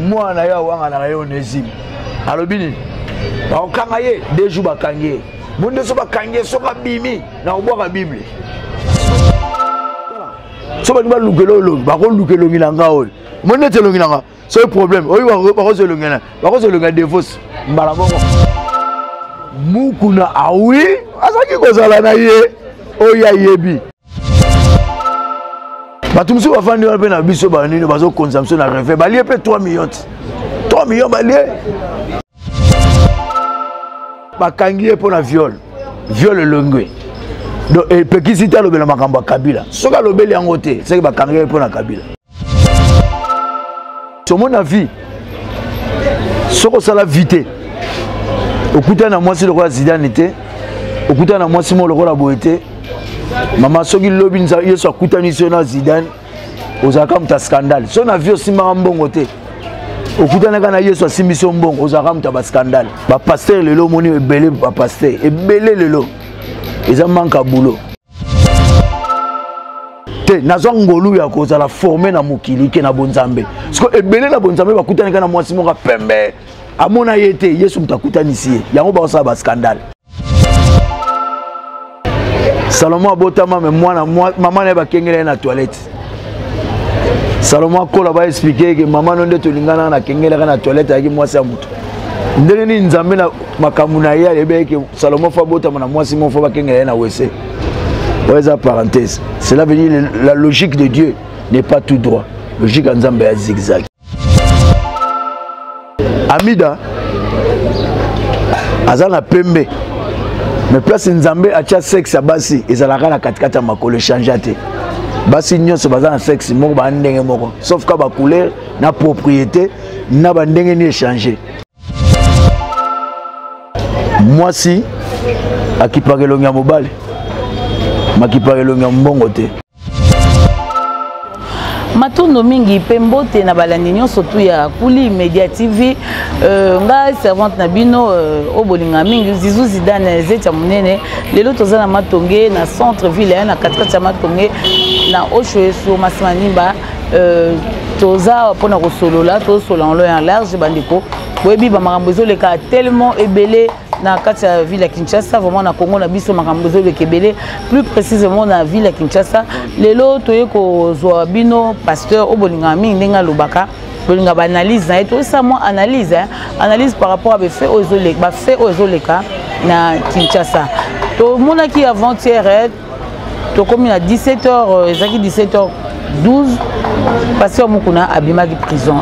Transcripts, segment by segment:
moi na ya wanga na yo nezim alobini ba okanga ye 2 jours bakangie monde so bakangie so ka bimi na obwa bible so ba ndba lukelo ba ko lukelo ngilanga ol monde te longilanga so problème oyi ba ko so longena ba ko so longa divorce mbala bongo mukuna awi azaki kozala na ye oya yebi Batumsi va faire une peine à biso banini bazo consommation na refait balié pe 3 millions. 3 millions balié. Bakangié pour la viol. Viol longwe. Donc et pekisita lo bela makamba Kabila. Soka lo beli angote, c'est que bakangié pour la Kabila. Sur mon avis, soko sala vite. Okuta na mwasi lokwa Zidane était. Okuta na mwasi mo lokwa Boete. Maman soki lobi nza yeso akutani sona Zidane ozaka muta scandale so na vie simba mbongo te okutana kana yeso asimbiso mbongo ozaka muta ba scandale ba pasteur lelo moni ebele ba pasteur ebele lelo eza manka boulot te nazo ngolu ya ko la former na mukili ke na bonzambe parce que ebele na bonzambe bakutana kana mwasi monga pembe amona yete yeso muta kutani sie yango ba osa ba scandale Salomon abotama mais moi maman na ba kengela na toilette. Salomon kola ba expliquer que maman non de tolingana na kengela na toilette avec moi ça mutu. Ndenge ni nzambe na makamuna ya lebe que Salomon fa botama na moi si mon fa ba kengela na WC. Ouais parenthèse. Cela veut dire la logique de Dieu n'est pas tout droit. Logique en nzambe ya zigzag. Amida azana pembe. Mais place nzambe acha sexe basi ezalaka na katikata makolo changeate basi nyonso bazana sexe moko ba ndenge moko sauf ka ba couleur na propriété na ba ndenge ni échanger moi si akipakelo nya mobile makipakelo nya mbongo te Matondo mingi pembote na balandi nyonso tu ya Kuli Media TV nga servante na bino obolinga mingi Zizou Zidane zeta munene lelo tozana matonge na centre ville na katikati ya matonge na Oshoeso Masimanimba toza pona ko solola to solo en long en large bandiko webi ba makambo ezoleka tellement ebele na kati ya ville ya Kinshasa vraiment na Congo na biso makambo ezoleka ebele plus précisément na ville ya Kinshasa lelo toye ko zwa bino pasteur obolinga mingi ndenga lobaka bolinga ba analyse na eto ça moi analyse par rapport à fait ozoleka na Kinshasa to monaki avant-hier to comme à 17h ezaki 17h12 pasteur mukuna abimaki prison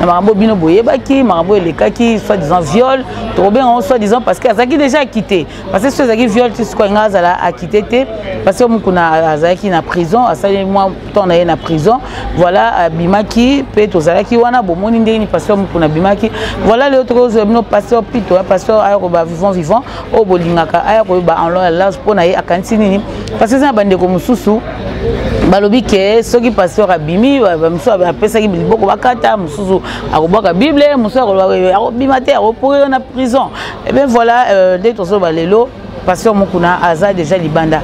na marambo bino boyebaki marambo elekaki soit disant viol to bien soit disant parce que azaki déjà quitté parce que azaki viol tu ko ngazala a quitté te pasteur mukuna azaki na prison asali moi temps na na prison voilà abimaki pe tozalaki wana bomoni ndeni pasteur mukuna abimaki voilà le autre bino pasteur pito pasteur ayako ba vivant o bolingaka ayako ba en long large pona ye akantini ni parce que ça bande ko mususu balobi ke soki pasteur abimi bamusu apesa ki biliboko bakata mususu akobaka bible mususu akobima te akopoke na prison et bien voilà dès tozo balelo pasteur mukuna aza déjà libanda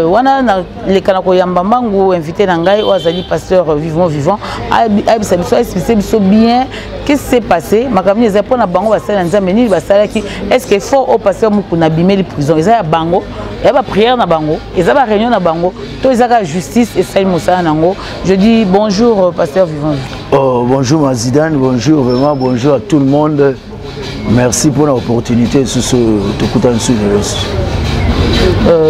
wana na lekana ko yamba mbangu invité na ngai o azali pasteur vivant abisa biso expliquer biso bien qu'est-ce qui s'est passé makamni eza pona bango basala nzambe nini basala ki est-ce que faut au pasteur mukuna bimeli prison eza ya bango ya ba prière na bango eza ba réunion na bango to eza ka justice et ça mosala nango je dis bonjour pasteur vivant. Oh bonjour Mazidane, bonjour vraiment bonjour à tout le monde. Merci pour l'opportunité sur ce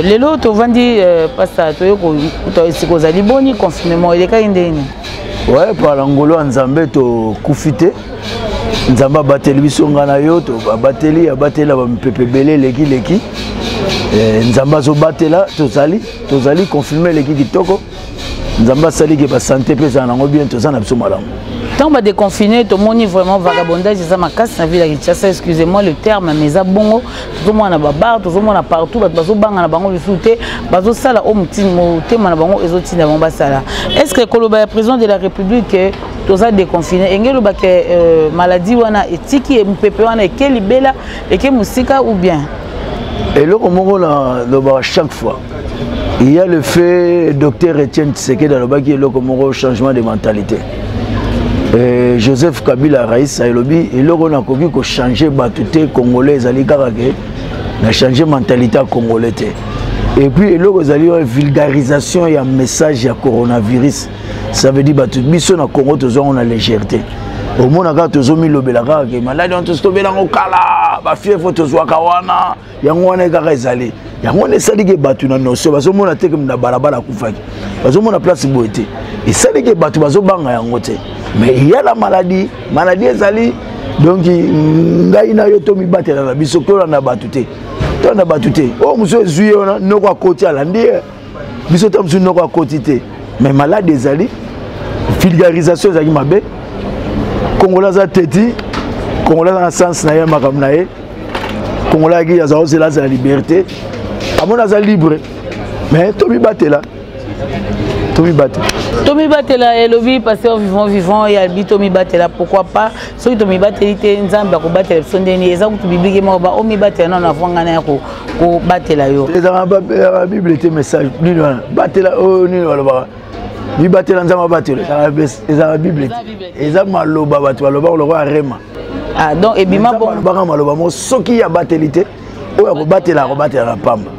lelo to vandi pasta to yoko to sikozali boni confinement eleka indeni. Ouais par l'angolo nzambe to kufite nzamba bateli bisonga na yo to bateli abatela ba mpepebele leki nzamba zo batela tozali confirmer leki kitoko nzamba sali ke ba santé pesa nango bien to sana biso malamu. Tant que déconfiné, tout le monde est vraiment vagabondage. C'est ma casse na ville à Kinshasa. Excusez-moi le terme, mais ça bongo. Tout le monde a babar, tout le monde a partout. Bazo bang na bango le souté. Bazo sala au mtimo tema na bango ezoti na bango sala. Est-ce que Koloba président de la République tout ça déconfiné? Engelo ba que maladie wana etiki et mpepe wana et quel libela et quel musika ou bien? Et là on moko na chaque fois. Il y a le fait, docteur Etienne Tshisekedi Aloba qui est là comme un changement de mentalité. Joseph Kabila Raïs Alobi, il a changé batute congolais, il a changé mentalité congolais. Et puis il a une vulgarisation et un message du coronavirus. Ça veut dire que nous au Congo, on a légèreté. Au monde, quand tu as mis le belaka, que malade, on te stoppe dans le kala, ma fille, faut te voir kawana, yango ne garazali, yango ne sali que batu na notion, parce que mon attaque na balabala kufaki, parce que mon place boité, et sali que batu bazo banga yango te, mais il y a la maladie ezali, donc ngai na yo to mi batela na bisoko na batute, to na batute, oh monsieur zuye on no kwa côté ala ndiye, biso tam su no kwa côté te, mais malade ezali, vulgarisation ezali mabe. Congolais a teti, Congolais a un sens naïe makamnaïe, Congolais qui a aussi la liberté, à mon avis libre, mais Tommy Batela, Tommy Batela et lobby pasteur vivant et Albi Tommy Batela, pourquoi pas, ceux qui Tommy Batela étaient en Zambie pour battre le sondé, ils ont tout biblique mort, Omi Batela non avant gagner pour Batela yo. Les la Bible était message, ni loin, Batela oh ni loin. Ni batela nzama batela eza Bible eza maloba batu baloba le roi rema ah donc et bima bon banga maloba mo soki ya batelité oya ko batela na pamba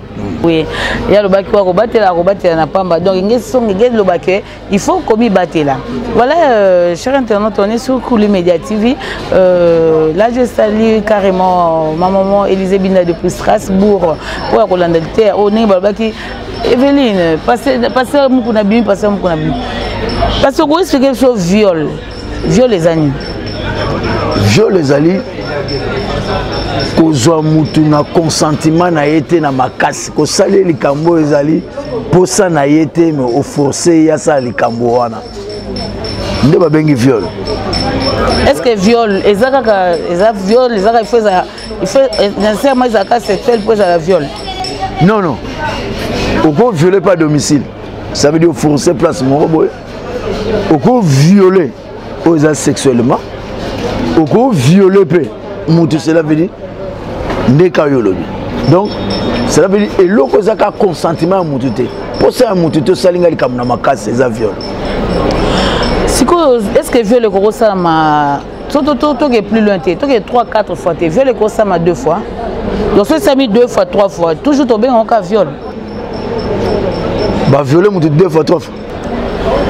oui ya loba ki ko batela na pamba donc ngesongi ngelo bake il faut komi batela voilà cher internaute on est sur Kouly Média TV là je salue carrément ma maman Élisée Binda depuis Strasbourg pour ko landalité on est balbaki Evelyne, passez Mukuna Bimi, passez Mukuna Bimi. Parce que vous expliquez quelque chose, viol les amis. Viol les amis. Kozwa mutu na consentiment na yete na makasi. Ko sali likambo ezali posa na yete mais au forcé ya sa likambo wana. Nde ba bengi viol. Est-ce que viol, viol, il faut nécessairement des actes sexuels pour la viol? Non, non. On peut violer par domicile. Ça veut dire forcer place mon boy. On peut violer aux sexuellement. On peut violer peu. Cela veut dire nekayolobi. Donc cela veut dire et l'autre zaka consentement mutute. Pour ça mutute salinga likamna makasi za viol. Est-ce que viol le gros ça ma tout est plus loin tu es 3-4 fois tu viol le gros ça ma 2 fois. Donc ça mis 2 fois 3 fois toujours tombé en cas viol. Bah violer mon 2 fois 3 fois.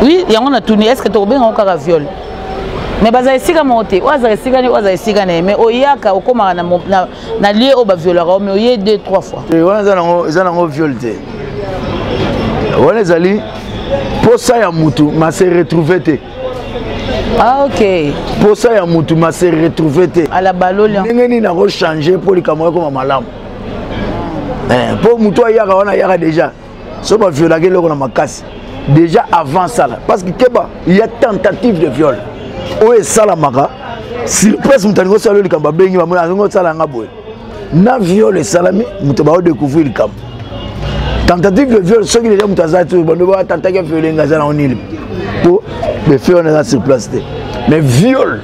Oui, il y a on a tourné est-ce que tu as bien encore un viol. Mais baza esika monter, oza esika mais oyaka okoma na lié au ba violera mais oyé 2-3 fois. Et on a violé. On les ali pour ça ya mutu ma se retrouver. Ah ok. Pour ça ya mutu ma se retrouver. À la balole. Ngeni na ko changer pour les camarades comme malam. Pour mutu yaka on a yaka déjà. So ba violer ke loko na makasi. Déjà avant ça là parce que keba il y a tentative de viol. Oye salamaka surprise mutango salo likamba bengi bamona ngo sala ngaboye na viol salami mutoba o découvrir likamba tentative de viol soki déjà mutazatu bando ba tentative de viol ngazana onili pour le faire on est sur place mais viol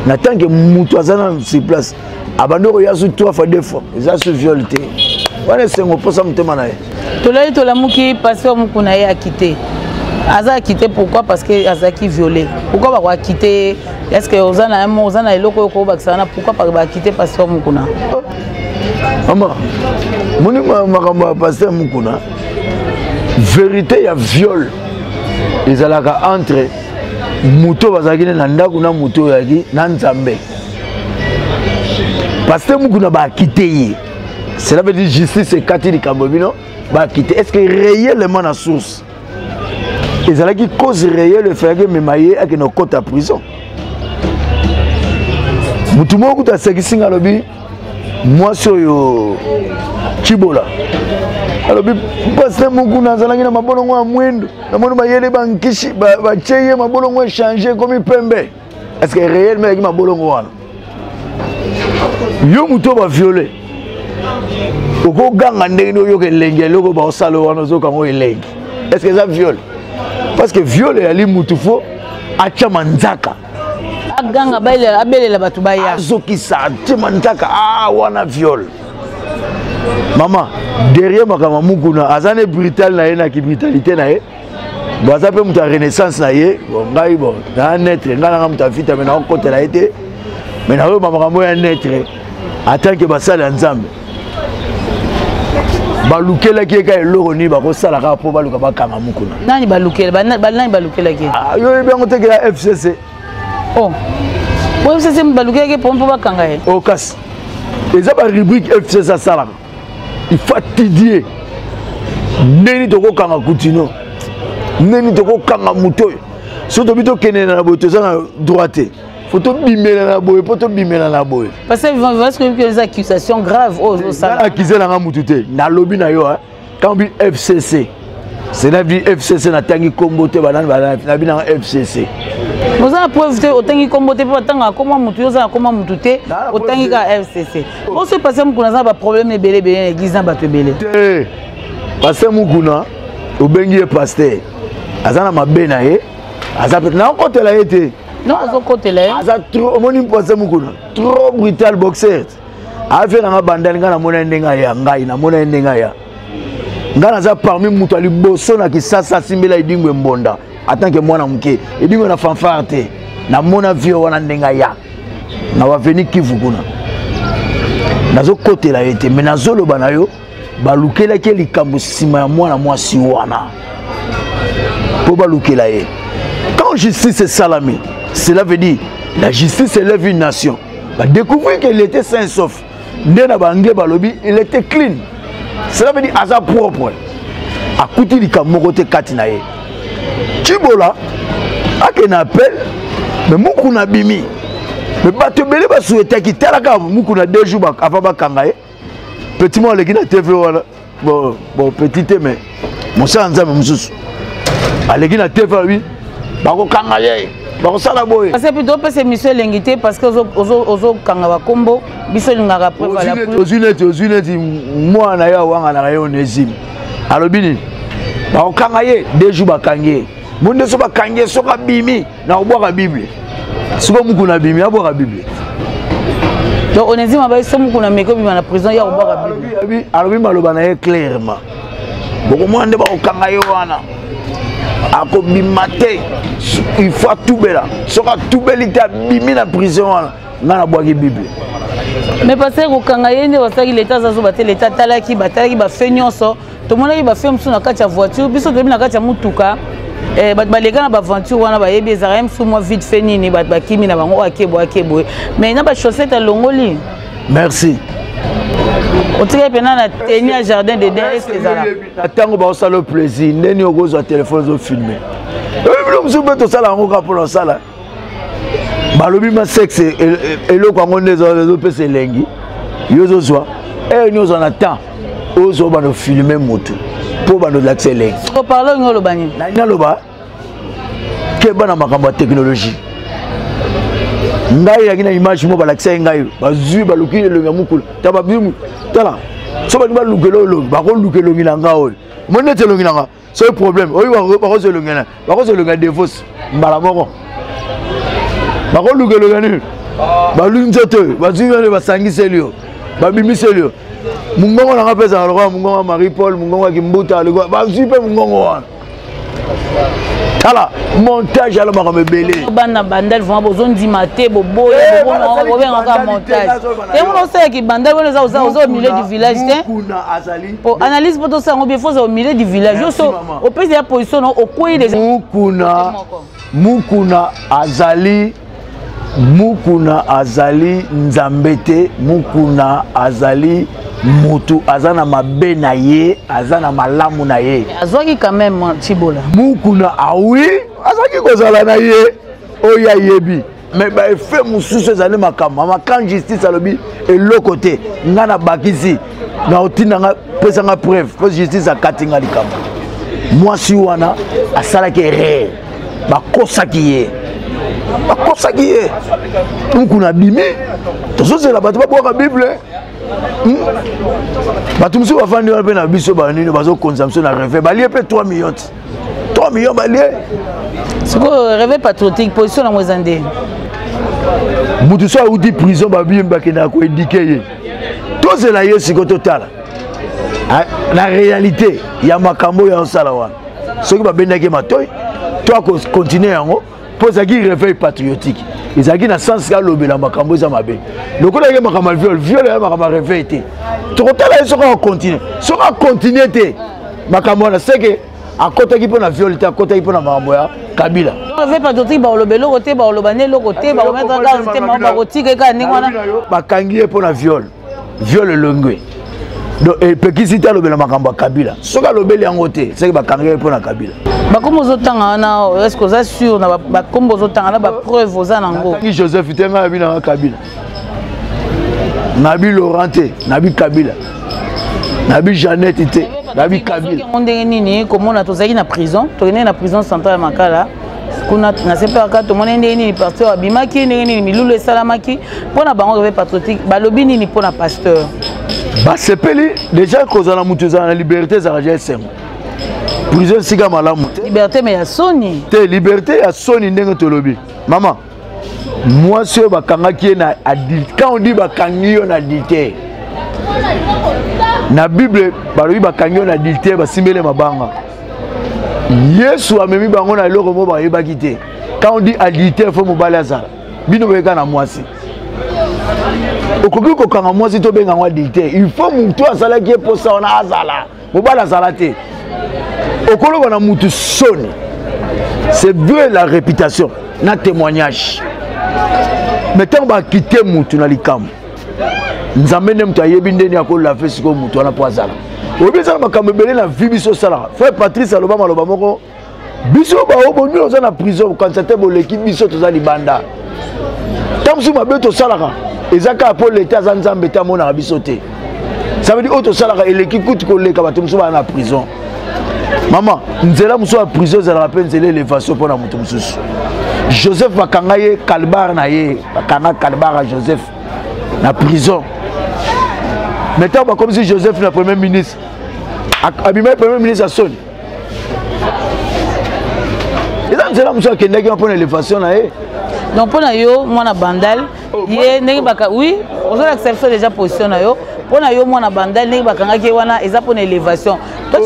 na tant que mutazana sur place abando ko yasu 3 fois 2 fois ça sur viol té wana sengo posa mutema na ye tolai tolamuki pasteur mukuna ye a quitté. Aza quitté pourquoi? Parce que Aza qui violé. Pourquoi va quitter? Est-ce que Ozana un mot Ozana eloko ko bakisana pourquoi pas va quitter pasteur Mukuna? Maman, moni makamba pasteur Mukuna. Vérité ya viol. Ezalaka entre muto bazakine na ndaku na muto yaki na Nzambe. Pasteur Mukuna ba quitter. Cela veut dire justice et katili kambobino ba quitter. Est-ce que réellement la source? Ils ont qui cause réelle le fait que Memaye a nos côtes à prison. Mutumo kuta sekisi ngalobi moi sur yo Chibola. Alobi pasteur Mukuna zalaki na mabolongo ya mwendo. Na moni mayele bankishi ba cheye mabolongo changer comme pembe. Est-ce que réellement ki mabolongo wana? Yo muto ba violer. Oko ganga ndenge yo ke lenge loko ba osalo wana zo kango elenge. Est-ce que ça viole? Parce que viol et ali mutufo acha manzaka aganga baile abelela batu baya zoki sa acha manzaka wana viol Maman, derrière ma mukuna, azane brutal na ye na ki brutalité na ye. Bon, ça peut me renaissance na ye. Bon, ngai bon, na naître, ngala ngam ta fita mais na côté la été. Mais na maman mo ya naître. Attends que basala nzambe. Balukela ki ka eloko ni ba ko sala ka po baluka ba kanga mukuna. Nani balukela, nani balukela ki? Ah, yo be ngote ke ya FCC. Oh. Pour FCC balukela ki po ba kanga ye. Oh kas. Et ça ba rubrique FCC sala. Il fatigué. Neni toko kanga kutino. Neni toko kanga mutoy. Surtout bito kene na boto za droite. Faut bimela na boy, faut bimela na boy. Parce que parce que les accusations graves au ça. Accusé na mutute. Na lobby na yo hein. Quand bi FCC. C'est la vie FCC na tangi kombote banana na bi na FCC. Vous avez preuve au tangi kombote pour tanga comment mutu yo za comment mutute au tangi ka FCC. On se passer mukuna za ba problème ne belé belé église na bato belé. Passer mukuna au bengi pasteur. Azana mabena ye. Aza na côté la été. Non, à côté là. Aza trop moni passer mukuna. Trop brutal boxer. A fait na bandal ngana mona ndenga ya ngai na mona ndenga ya. Ngana za parmi mutu ali boso na kisasa simbela idingwe mbonda. En tant que moi, je dis que je fanfare, na mona vie wana ndenga ya. Na wa venir Kivu kuna. Nazo côté la été, mais nazo lo banayo, balukela ke likambo sima ya mwana mwasi wana. Po balukela ye. Quand justice est salamée, cela veut dire la justice élève une nation. Ba découvrir qu'il était sain et sauf. Ndena bange balobi, il était clean. Cela veut dire à sa propre. A kuti likambo kote katina ye. Chibola, a qu'un appel, mais Mukuna bimi. Mais bateau belé va souhaiter qu'il t'a la gamme. Mukuna 2 jours avant Bakangaye. Petit moi, les gars, TV, bon, petit, mais mon sang, mon sous. Les gars, TV, oui, Bako Kangaye, Bako Salaboy. Parce que plutôt, c'est monsieur Lengité, parce que Ozo Kangawa Combo, Bissol n'a pas aux unettes, moi, na ya wanga na rayon nezim. Alors, bini, Bako Kangaye, 2 jours Bakangaye. Monde soba kange soka bimi na oboka Bible. Soka mukuna bimi aboka Bible. Donc on dit mabe soka mukuna meko bima na prison ya oboka Bible. Alobi maloba na ye clairement. Boko mwande ba okanga yo wana. Ako bimate il faut tout bela. Soka tout belita bimi na prison wana ngana boki Bible. Mais parce que okanga yende wasaki l'état zazo baté l'état talaki ba fenyonso. To mona ki ba fe msu na kati ya voiture biso to na kati ya mutuka. Les gars na aventure wana ba yebi ezara même sous moi vite fait nini ba kimi na bango akebo mais na ba chaussette à longoli. Merci. O tike pena na tenir jardin de dedans est ezara. Atango ba osala plaisir neni ogozo téléphone zo filmer. Bilo msu beto sala ngo ka pour sala. Balobi ma sexe eloko ngo nezo pese lengi. Yozo zwa nyozo na temps ozo ba no filmer moto. Pour l'accès. On parle de l'Obani. Naloba, qui est dans ma technologie. Ngai une image mo l'accès ngai. Bazu baluki le ngamukul. Tababimu. Tala. So ba lukelo ba ko lukelo ngilanga ol. Monete lo ngilanga. C'est le problème. Oyi ba ko zelo ngana. Ba ko zelo ngana défausse. Mbala moko. Ba ko lukelo ngani. Ba lunzoto. Bazu ngane basangise lio. Ba bimise lio. Mungongo na pesa alikuwa mungongo Marie Paul mungongo Kimbuta alikuwa basipe mungongo wana kala montage ala makamebele bana bandel vont besoin d'imiter bobo bobo encore montage et on sait que bandel on les a au milieu du village pour analyse pour tout ça on bien faut au milieu du village au pays de la position au coin des Mukuna azali nzambete Mukuna azali mutu azana mabe na ye azana malamu na ye azwaki quand même Chibola Mukuna awi azaki kozala na ye oya yebi mais ba effet mususu ezali makamba makan justice alobi eloko te ngana bakisi na otinda nga pesa nga preuve ko justice akatinga likambo mwasi wana asalaki erreur bakosaki ye Mukuna bimi tozozela bato babwaka Bible bato musu bafandi wana mpe na biso banini bazokonza na reve balie mpe 3 millions 3 millions balie siko reve patriotique position na mwezande mutu so auti prison babie bakendaka koedike ye tozela ye siko totala la réalité ya makambo ya osala wana soki babendaki matoi to continuer yango po ezalaki réveil patriotique ezalaki na sens ka lobela makambo eza mabe lokola yeke makambo ya viol ya makambo ya réveil te tokotala ye soki akontinue te makambo wana seke akotaki mpo na viol te akotaki mpo na makambo ya kabila réveil patriotique baoloba eloko te baoloba ne eloko te bakometra gaz te bakotika eka ndenge wana bakangi ye mpo na viol elongwe donc epekisi te alobela makambo ya kabila soki alobeli yango te seke bakangi ye mpo na kabila bakombo ozotanga wana est-ce que oza sûr na bakombo ozotanga na bapreuve oza nango Joseph te ngai nabi nanga kabila nabi Laurent te nabi kabila nabi Jeannette te nabi kabila ndenge nini komona tozalaki na prison tokendeki na prison centrale ya Makala kuna na sepaka tomona ndenge nini pasteur abimaki ndenge nini milulu esalamaki mpona bango réveil patriotique balobi nini mpona pasteur basepeli déjà kozala mutu ezala na liberté ezala ja esengo prison sika malamu te liberté mais ya soni te liberté ya soni ndenge tolobi mama mwasi oyo bakangaki ye na adulte quand on dit bakangi yo na adulte na bible balobi bakangi yo na adulte basimbele mabanga Yesu amemi bango na eloko mo bayebaki te quand on dit adulte fo mobali azala bino boyeka na mwasi okoki kokanga mwasi to benga ngo adulte il faut mutu asalaki ye posa wana azala mobali azala te okoloba na mutu soni c'est vrai la réputation na témoignage mais tant bakite mutu na likambo nzambe nde mutu ayebi ndeni akolola fe sikoyo mutu wana po azala oyebi ezala makambo ebele na vi biso osalaka frère Patrice aloba maloba moko biso baoboni oza na prison okanisa te boleki biso toza libanda ntango mosusu mabe tosalaka eza kaka mpo leta aza nzambe te amonaka biso te ça veut dire oyo tosalaka eleki kutu koleka bato mosusu baa na prison mama nzela mosusu ya prison ezalaka mpe nzela élévation mpo na moto mosusu Joseph bakanga ye kalbar na ye bakanga kalbar ya Joseph na prison mais ntango bakomisi Joseph na premier ministre abimai premier ministre asoni eza nzela mosusu akendaki mpo na élévation na ye donc mpona yo mwana bandal ye ndenge baka oui ozolakisa biso déjà position na yo mpona yo mwana bandal ndenge bakangaki wana eza mpona élévation toi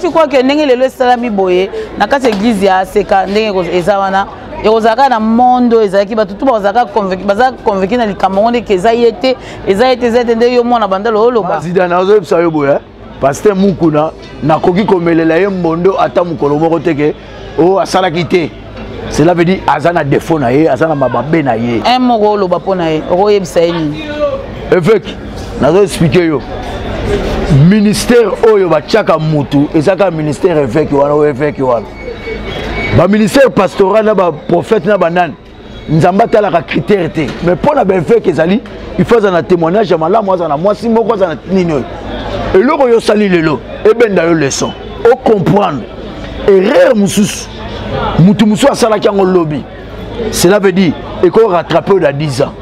tu crois que ndenge lelo esalami boye na kati église ya seka ndenge eza wana ekozalaka na mondo ezalaki bato tu baza convaincu na likambo ngo ndeke eza ye te nde yo mwana bandal oloba zida nazobisa yo boye paster mukuna nakoki komelela ye mbondo ata mokolo moko teke oyo asalaki te cela veut dire azana défaut na ye azana mababe na ye un moko oloba mpo na ye okoyebisa ye nini évêque nazo expliquer yo ministère oyo batiaka mutu ezaka ministère évêque wana o évêque wana ba ministère pastoral na ba prophète na banane nzamba atalaka critère te mais mpona baévêque ezali il faut azala na témoignage ya malamu azala na mwasi moko azala na nini oyo eloko oyo osali lelo ebenda yo leçon o comprendre erreur mosusu mutu mosusu asalaki yango lobi cela veut dire eko rattraper oyo na 10 ans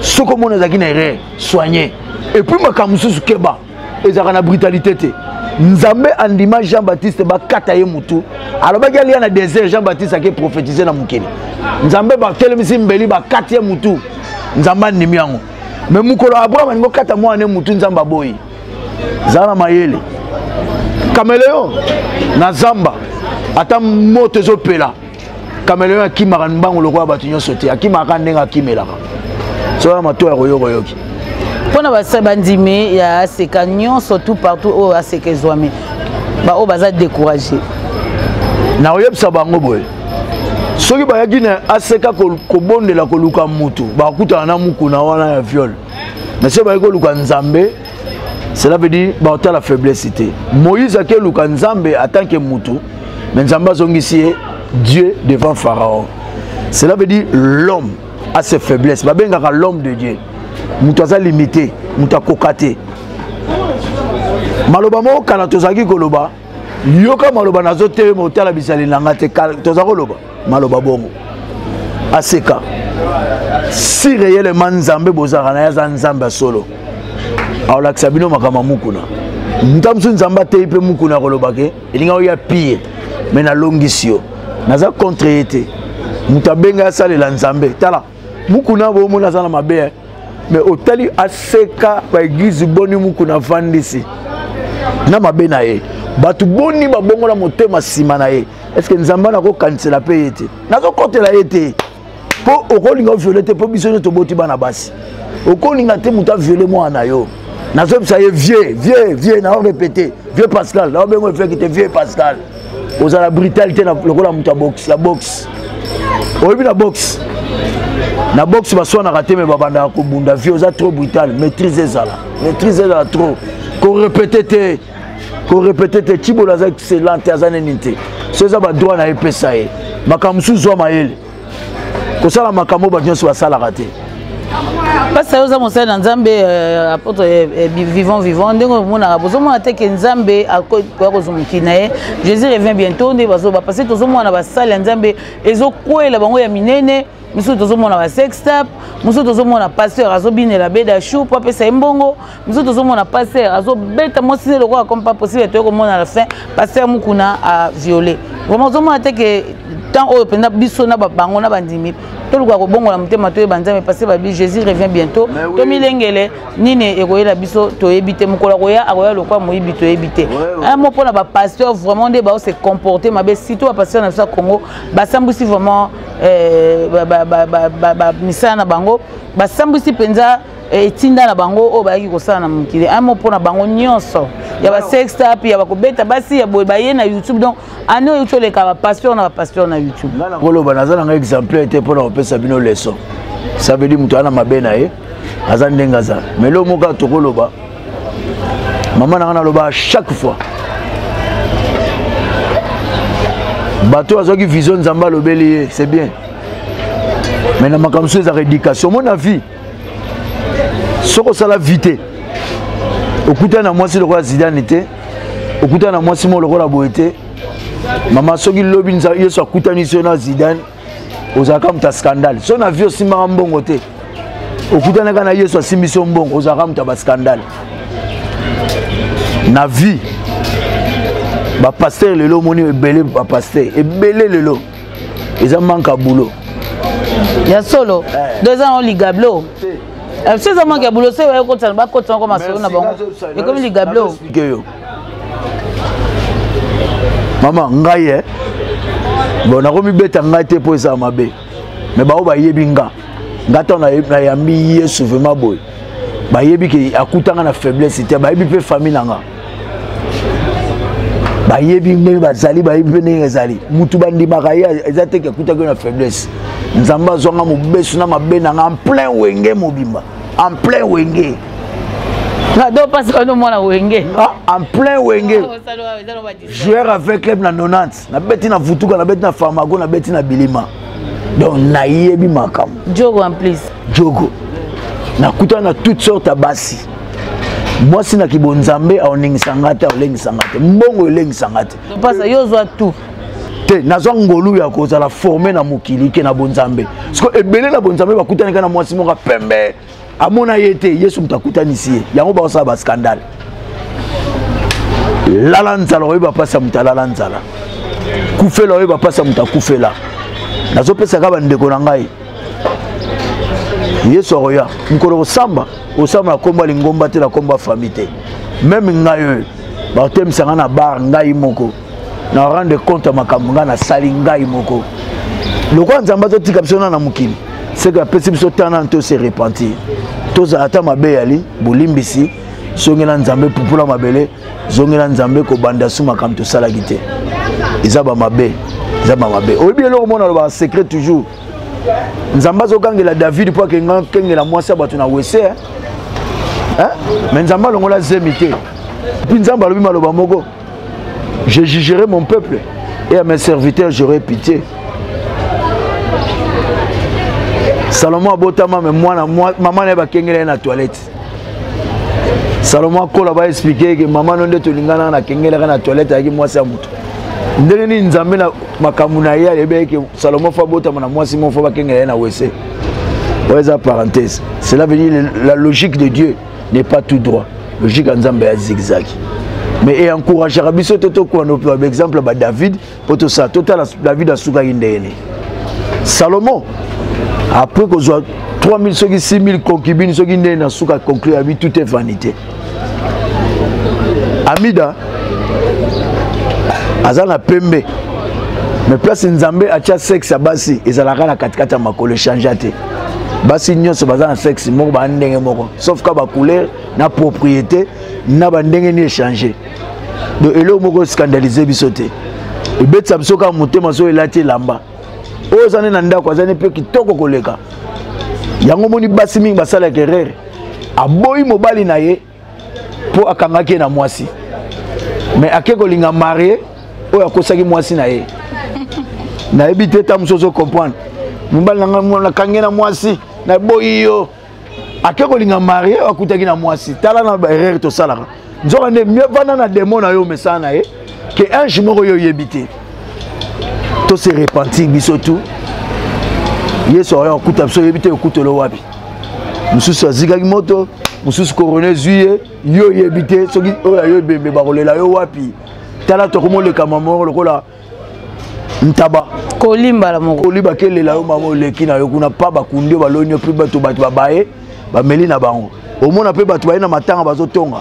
soki omona ezalaki na erreur soigner et puis makambo mosusu keba ezalaka na brutalité te nzambe andima Jean-Baptiste bakata ye mutu alobaki alia na désert Jean-Baptiste ake prophétiser na mokili nzambe batelemisi mbeli bakati ye mutu nzambe andimi yango mais mukolo Abraham alingo kata mwana mutu nzambe aboyi zala na mayele caméléon na zamba ata moto ezopela caméléon akimaka mbango lokola bato nyonso te akimaka ndenge akimelaka soya mato ya koyokoyoki mpona bandimi ya aseka nyonso tout partout oyo aseka ezwami baoyo baza découragé naoyebisa bango boye soki bayaki na aseka kobondela koluka mutu bakutana na mukuna wana ya viol mais soki bayaki koluka nzambe cela veut dire baotala faiblesse te Moïse ake luka nzambe en tant que mutu mais nzambe azongisi ye Dieu devant Pharaon cela veut dire l'homme a ses faiblesses babengaka l'homme de Dieu mutu aza limité mutu akoka te maloba moko kala tozalaki koloba yoka maloba nazotelema otala bisali nanga te toza koloba maloba bongo aseka si réellement nzambe bozalaka na ye aza nzambe ya solo aolakisa bino makambo mukuna nta mosusu nzambe atei mpe mukuna kolobake elinga oya pire me nalongisi yo naza contre ye te moto abenga asalela nzambe tala mukuna bomona aza na mabe mais otali aseka baeglize boni mukuna vandisi na mabe na ye batu boni babongo na motema sima na ye est-ce que nzamba na ko kansela pe yete nazo kotela yete po okolinga violete po biso to boti bana basi okolinga te muta violer moi na yo nazo ça ye vieux na répéter vieux Pascal là bengo fait que te vieux Pascal aux la brutalité na lokola muta box la box oyebi na box baso na raté mais babanda ko bunda vieux za trop brutal maîtriser ça trop ko répéter te Chibola za excellent azane nité c'est ça ba droit na epesa ye makamsu zo maele ko sala makamo ba nyonso ba sala raté parce que oza mosala na Nzambe apôtre vivant ndenge mona bozo mona te ke Nzambe akoya kozumuki na ye Jésus revient bientôt nde bazo ba parce que tozo mona ba sala Nzambe ezo kwela bango ya minene miso tozo mona ba sextap miso tozo mona pasteur azo binela beda chou po pesa mbongo miso tozo mona pasteur azo beta mosi le roi comme pas possible to ko mona la fin pasteur mukuna a violé vraiment tozo mona te ke tant o penda biso na bango na bandimi to luka ko bongo la mutema to banzame passer ba Jésus revient bientôt to milengele nini ekoyela biso to ebite mukola koya akoya lokwa moyibi to ebite un mot pour na ba pasteur vraiment de ba se comporter mabe surtout ba pasteur na sa Congo ba sambusi vraiment misana na bango ba sambusi penza etinda na bango o ba yaki kosala na mukile un mot pour na bango nyonso ya ba sextap ya ba kobeta basi ya boye ba ye na YouTube donc ano YouTube le ka ba pasteur na YouTube ngana kolo banaza na exemple était pour na pesa bino leçon ça veut dire mutu ana mabena ye azande ngaza mais lo moka tokoloba maman na loba chaque fois bateau azoki vision Nzamba lobeli c'est bien mais na makamso za éducation mon avis soko sala vite okuta na mwasi lokola Zidane te okuta na mwasi mo lokola boete mama soki lobi nza yeso akutani so na Zidane ozaka muta scandale so na vie osimba mbongo te okuta na yeso asimbi so mbongo ozaka muta ba scandale na vie ba pasteur lelo moni ebele ba pasteur ebele lelo eza manka boulot ya solo 2 ans on ligablo c'est ça manka boulot c'est ouais kotana ba kotana ko masolo na bango et comme ligablo maman ngai bon na komi beta ngai te po eza mabe mais ba o ba yebi ngata na yambi yesu vraiment boy ba yebi ke akutanga na faiblesse te ba yebi pe famille nanga ba yebi ndenge bazali ba yebi ndenge ezali mutu bandimaka ye eza te ke akutaka na faiblesse Nzamba zonga mobesu na mabe nanga en plein wenge mobimba en plein wenge na do passe quand moi na wenge en plein wenge joueur avec club na 90 na beti na vutuka na beti na Farmago na beti na Bilima donc na yebi makam Jogo en plus Jogo na kuta na toutes sortes à basi moi si na kibonzambe aoningisangate aolengisangate mbongo elengisangate pasa yozwa tout te nazwa ngolu ya kozala formé na mokili ke na bonzambe parce que ebele na bonzambe bakutani kana mwasi moka pembe amona yete yesu mutakutanisi ye yango ba osala ba scandale lala nzala oyeba pasa mutalala nzala kufela oyeba pasa mutakufela nazopesa ka bandeko na ngai yesu akoya mukolo osamba na komba lingomba te na komba famille te même ngai batemisanga na bar ngai moko na rendre compte makambo nga na sali ngai moko lokwa Nzamba zotika biso na mukili c'est que apesi biso tana to se repentir to ata mabe yali bolimbisi songela Nzambe pupula mabele zongela Nzambe ko banda suma kam to sala gite izaba mabe oyebi eloko mona lo ba secret toujours Nzamba zokangela David po kengela mwasi abatu na wese hein mais Nzamba longola zemite puis Nzamba lobi maloba moko je jugerai mon peuple et à mes serviteurs j'aurai pitié. Salomon a botama mais moi maman n'est pas kengela na toilette. Salomon a kola ba expliquer que maman non de tolingana na kengela na toilette avec moi ça mutu. Ndenge ni Nzambe na makamuna ya lebe que Salomon fa botama na moi si mon fa ba kengela na wese. Voilà parenthèse. Cela veut dire la logique de Dieu n'est pas tout droit. Logique en Nzambe est zigzag. Mais et encourager Rabiso Toto quoi par exemple ba David pour tout ça total David a souka indene Salomon après que soit 3000 ceux qui 6000 concubines ceux qui indene na souka conclure abi tout est vanité Amida azana pembe mais place nzambe atia sexe ya basi ezalaka na katikati ya makolo changer te basi nyonso bazana sexe moko ba ndenge moko sauf ka ba couleur na propriété na ba ndenge ni échanger donc elo moko scandaliser biso te ebetsa biso ka motema so elati lamba oyo zane na ndako azane pe kitoko koleka yango moni basi mingi basala kerere aboyi mobali na ye po akangaki na mwasi mais akeko linga marié oyo akosaki mwasi na ye na ebité ta musozo comprendre mobali nanga mona kange na mwasi na boyi yo akeko linga marié akutaki na mwasi tala na erreur to salaka nzoka ne mieux vana na démon na yo mesana na ye que un jour yo yebité to se repentir biso tout yeso oyo akuta biso yebité okutelo wapi mususu azikaki moto mususu corona zuye yo yebité soki oyo yo bembe bakolela yo wapi tala to komo le kamamo lokola ntaba kolimba la moko koliba kelela yo mamo leki na yo kuna pa bakundio balonyo pri bato babaye bameli na bango omona pe bato baye na matanga bazotonga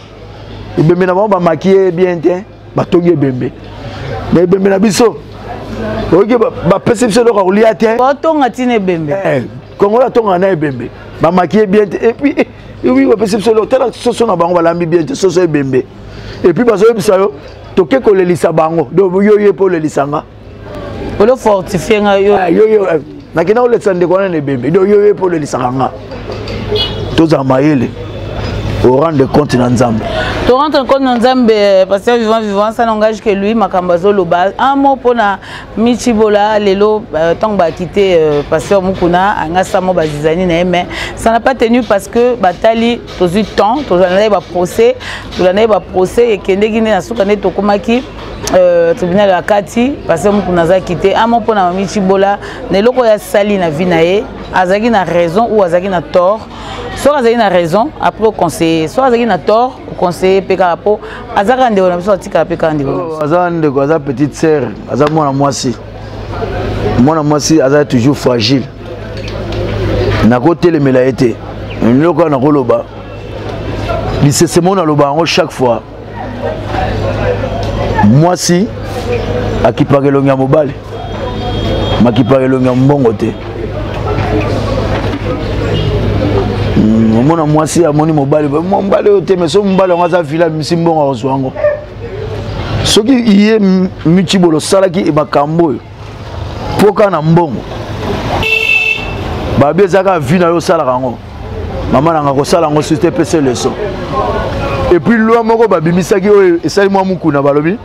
ebembe na bango bamakie bien te batongi ebembe na ebembe na biso oyoki bapesi biso eloko kolia te batonga tina ebembe kongola tonga na ebembe bamakie bien te epuis oui bapesi biso eloko tala soso na bango balambi bien te soso ebembe epuis bazoyebisa yo toke kolelisa bango donc yo ye po lelisanga olo fortifier nga yo yo nakina olekisa ndeko wana na ebembe donc yo ye po lelisanga nga tozala mayele au rendre compte na nzambe to rendre compte na nzambe pasteur vivant ça n'engage que lui makambazo loba un mot pona Michibola lelo tant ba quitter pasteur Mukuna anga samo bazizani na mais ça n'a pas tenu parce que batali tozu temps tozana ba procès et kende gine na suka ne tokomaki tribunal ya kati pasteur Mukuna za quitter un mot pona Michibola neloko ya sali na vinae azaki na raison ou azaki na tort. Soit vous avez une raison, après au conseiller. Soit vous avez une tort, au conseiller, pécarapo. Azaka ndeko na biso tika pécarapo. Azaka ndeko, azaka petite sœur, azaka mwana mwasi. Mwana mwasi azaka toujours fragile. Nako telemela ete. Nloko na koloba. Lisesemo na loba ngo chaque fois. Mwasi akipakelo nya mobali. Makipakelo nya mbongo te. Mona mwasi amoni mobali ote mais so mobali ngaza vila misimbonga ozwango soki iye Michibolo salaki ibakambo poka na mbongo babe zaka vina yo sala kango mama nanga ko sala ngo c'était pese leçon et puis loi moko babimisaki oyo esali mwa mukuna balobi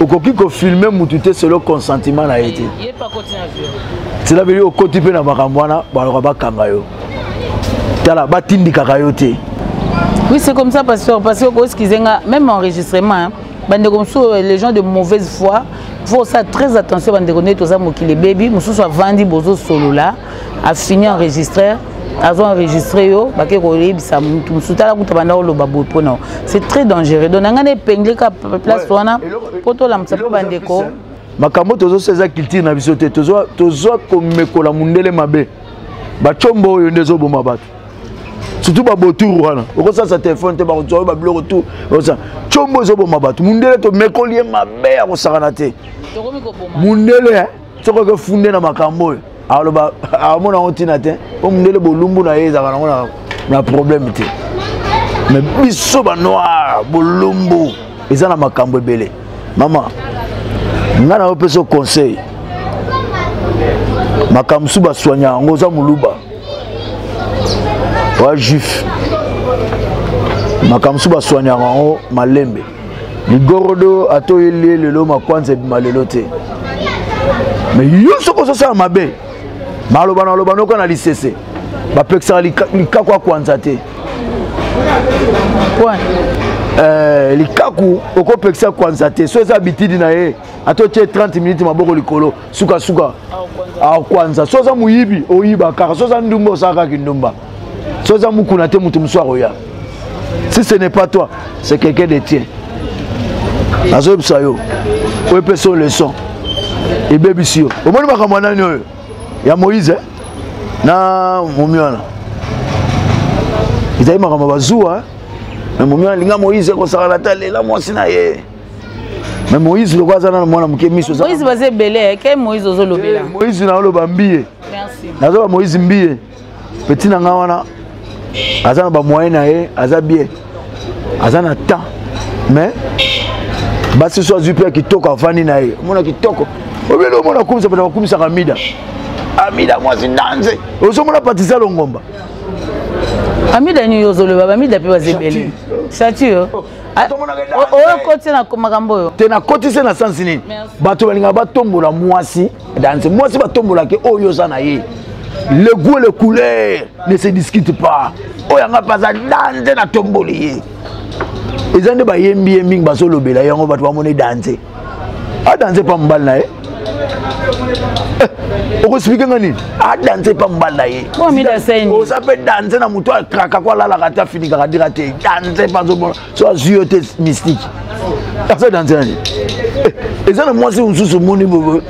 okoki ko filmer mutu te selon consentement na été yé pas continuer cela veut dire au côté pe na makambo wana baloka bakanga yo. Oui, c'est comme ça, parce que même enregistrement, hein, les gens de mauvaise foi, il faut faire très attention à les bébés, soit vendu bozo solo là, a fini enregistrer, c'est très dangereux. Donc, on a épinglé la place pour tout le makambo tozo seza culture na biso te tozo komekola mundele mabe bachombo oyo ndezo boma bato surtout ba botour wana okosa sa téléphone te ba ko ba bloko tout okosa chombo zo boma bato mundele to mekoli mabe ya kosakana te mundele toko ko funde na makambo oyo aloba amona ontina te o mundele bolumbu na yeza kana na problème te mais biso ba noir bolumbu ezana makambo ebele mama ngana opeso conseil makamsu ba soigna ngoza muluba wa juif makamsu ba soigna ngo malembe ligorodo atoyele lelo makwanze malelote mais yoso ko so mabe maloba na loba noko na lisese ba peksa likakwa kwanza te likaku oko peksa kwanza te so za bitidi na ye atoche 30 minutes maboko likolo suka a kwanza so za muyibi oyiba kaka so za ndumba osaka kindumba so za mukuna te mutu muswaro ya si ce n'est pas toi c'est quelqu'un de tien azo bisayo o peso leçon et bebisio o moni makambo nani oyo ya Moïse na mumiona izai makambo bazua mais momi alinga Moïse ko sala tale la mwasi na ye mais Moïse le quoi ça na mwana muke miso ça Moïse basé belé que Moïse ozolobela Moïse na lo bambiye merci nazo Moïse mbiye petit na nga wana azana ba moyen na ye azabie azana temps mais basi so azupe kitoko afani na ye mona kitoko obelo mona kumisa pata kumisa kamida amida mwasi danze oso mona patisa longomba amida ni yozoloba bamida pe basé belé statue oyo koti na makambo yo te na koti se na sansi nini bato balinga batombola mwasi danse mwasi batombola ke oyo za na ye le goût et le couleur ne se discute pas oyo anga paza danse na tomboli ye eza nde bayembi ye mingi bazolobela yango bato bamoni danse adanse pa mobali na ye okoexplike nga nini adanse pa mobali na ye oza mpe danse na moto akraka ko alalaka te afinikaka dira te danse pa zomona so azwi yo te mystique asa danse nani eza na mwasi mosusu omoni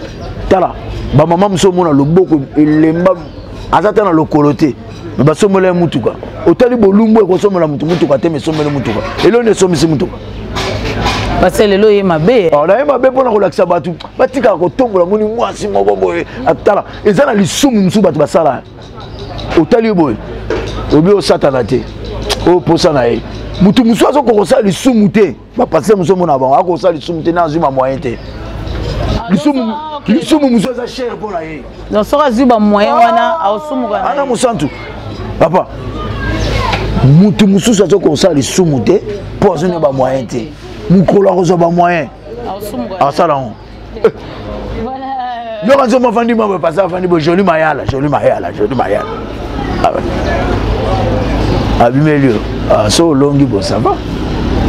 tala bamama mosu omona loboko elemba aza te na lokolo te me basombela ye mutuka otali bolumbu ekosombela mutuka te me esombeli mutuka eloni esomisi mutuka parce lelo ye mabe na ye mabe mpona kolakisa bato batikaka kotombola moni mwasi moko boye atala eza na lisumu mosusu bato basala otali ye boye obi osatana te oposa na ye mutu mosusu azokoka kosala lisumu te bapasteur mosusu omona bango akosala lisumu te na azwi bamoyen te lisumu mosusu eza chere mpona ye donc soki azwi bamoyen wana aosumuka ana mosantu papa mutu mosusu azokoka kosala lisumu te mpo azwi na bamoyen te mukolo akozwa bamoyen asala yango yoka nzoma afandi maboye pasa afandi boye joli mayala abimeli yo so olongi bo sava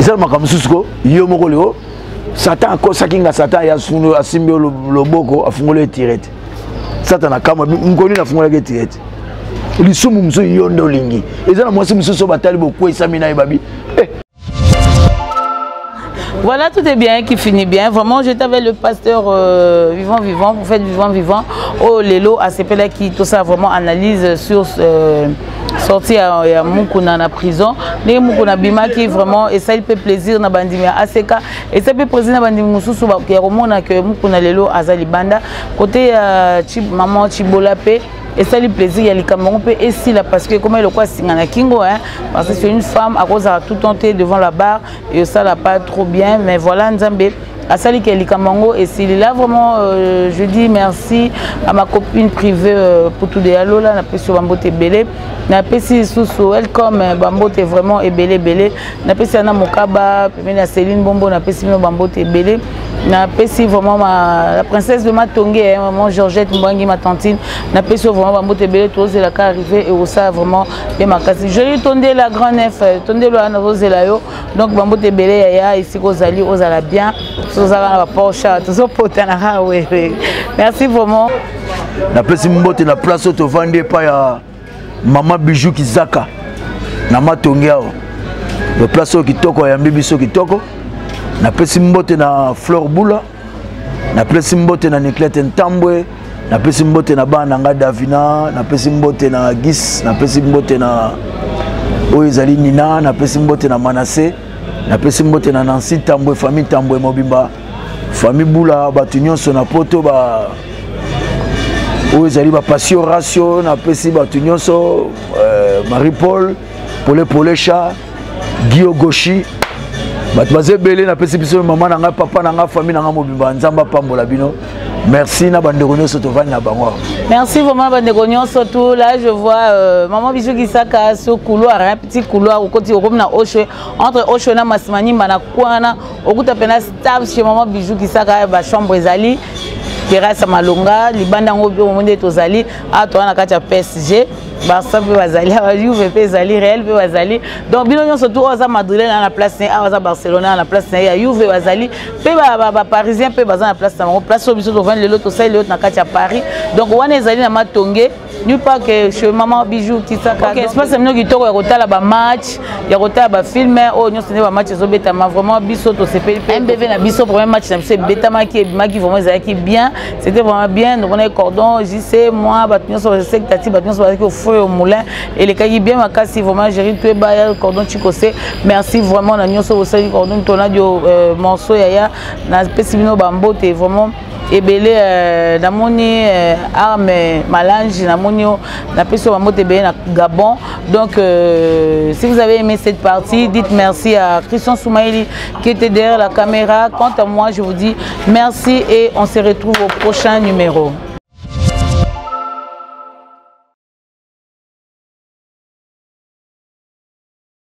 esalamaka mosusu ko yo moko leo satan akosaki nga satan ya asimbi loboko afungoli etirete satan akama nkoni nafungolaki etirete lisumu mosusu yo nde olingi eza na mwasi mosusu batali bokwesami na ye babi Voilà, tout est bien, qui finit bien. Vraiment, j'étais avec le pasteur vivant, prophète vivant. Oh, Lelo, ACP qui tout ça vraiment analyse sur sorti à Moukouna na prison. Les Moukouna Bima qui vraiment et ça il fait plaisir na bandimi ACK et ça fait plaisir na bandimi Moussou qui remonte que Moukouna Lelo Azali Banda côté maman Chibolape. Et ça lui plaisir, il y a les Cameroun et si là parce que comme elle quoi Singana Kingo hein parce que c'est une femme à cause a tout tenté devant la barre et ça l'a pas trop bien mais voilà Nzambe à Sali Kelly Kamango et s'il est là vraiment je dis merci à ma copine privée pour tout de Allo là na pesi Bambote belé na pesi sous welcome Bambote vraiment et belé na pesi ana Mokaba pemena Céline Bombo na pesi Bambote belé na pesi vraiment la princesse de Matongé maman Georgette Mbangi ma tantine na pesi vraiment Bambote belé tous la cas arrivé et ça vraiment et ma casse je lui tondé la grand nef tondé le ana rose la yo donc Bambote belé yaya ici kozali ozala bien merci vraiment. Na pesi mbote na place auto vendre pa ya Mama Bijou Kizaka na Matongea. Le place au kitoko ya mbibiso kitoko. Na pesi mbote na Fleur Bula. Na pesi mbote na Nicolette Ntambwe. Na pesi mbote na bana nga Davina, na pesi mbote na Gis, na pesi mbote na Oezali Nina, na pesi mbote na Manassé. Na pesi mbote na Nancy Tambwe, famille Tambwe Mobimba, famille Bula, batu nyonso na poto ba Oezali ba Passion Ratio, na pesi batu nyonso Marie Paul, Polecha, Guillaume Goshi, batu bazebele na pesi biso maman na nga papa na nga famille na nga Mobimba, Nzamba pambola bino. Merci na bandegonion sotovani na bango. Merci vraiment bandegonion surtout là je vois maman Bijou Kisaka ce couloir un petit couloir au côté au na Osho entre Osho na Masimani Manakwana au côté pena staff chez maman Bijou Kisaka ba chambre ezali Terrasse Malonga libanda ngobi au monde tozali a toi na kati ya PSG Barça pe bazali a Juve pe bazali Real pe bazali donc bino surtout oza Madrid na la place a oza Barcelona na la place ya Juve bazali pe ba parisien pe bazana place na place au biso to vendre le lot to ça le na kati ya Paris donc wana ezali na Matongé nulle part que chez maman Bijou Kisaka. Ok, espace amino kitoko ya kotala ba match, ya kotala ba film, oh nyonso ne ba match zo betama vraiment biso to CPL MBV na biso premier match na biso betama qui vraiment ezalaki bien, c'était vraiment bien. Donc on a cordon, JC moi ba nyonso ba sek tati ba nyonso ba au feu au moulin et les kaki bien makasi vraiment gérer tout ba cordon chikose. Merci vraiment na nyonso au sali cordon tona dio morceau ya na spécifiquement bambote vraiment ebele namoni arme malange namoni na peso bambote ebele na Gabon. Donc si vous avez aimé cette partie, dites merci à Christian Soumaïli qui était derrière la caméra. Quant à moi, je vous dis merci et on se retrouve au prochain numéro.